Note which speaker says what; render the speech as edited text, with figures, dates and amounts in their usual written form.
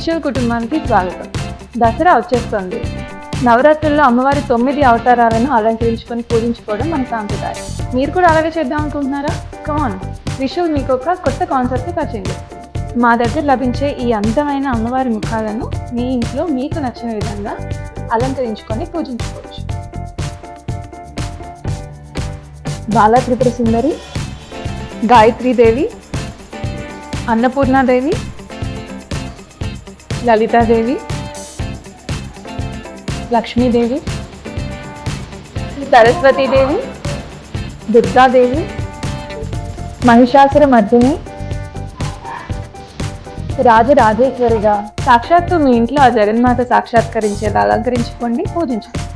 Speaker 1: Visual కుటుంబానికి స్వాగతం. దసరా వచ్చేస్తుంది. నవరాత్రుల్లో అమ్మవారి 9 అవతారాలను అలంకరించుకొని పూజించుకోవడం మన సాంప్రదాయం. మీరు కూడా అలాగే చేద్దాం అనుకుంటున్నారా? కమాన్, విషువల్ మీకు ఒక కొత్త కాన్సెప్ట్ని పరిచయం చేస్తుంది. మా దగ్గర లభించే ఈ అందమైన అమ్మవారి ముఖాలను మీ ఇంట్లో మీకు నచ్చిన విధంగా అలంకరించుకొని పూజించుకోవచ్చు. బాలా త్రిపుర సుందరి, గాయత్రీదేవి, అన్నపూర్ణాదేవి, లలితాదేవి, లక్ష్మీదేవి, సరస్వతీదేవి, దుర్గాదేవి, మహిషాసుర మర్దిని, రాజరాజేశ్వరిగా సాక్షాత్తు మీ ఇంట్లో ఆ జగన్మాత సాక్షాత్కరించేలా అలంకరించుకోండి, పూజించుకోండి.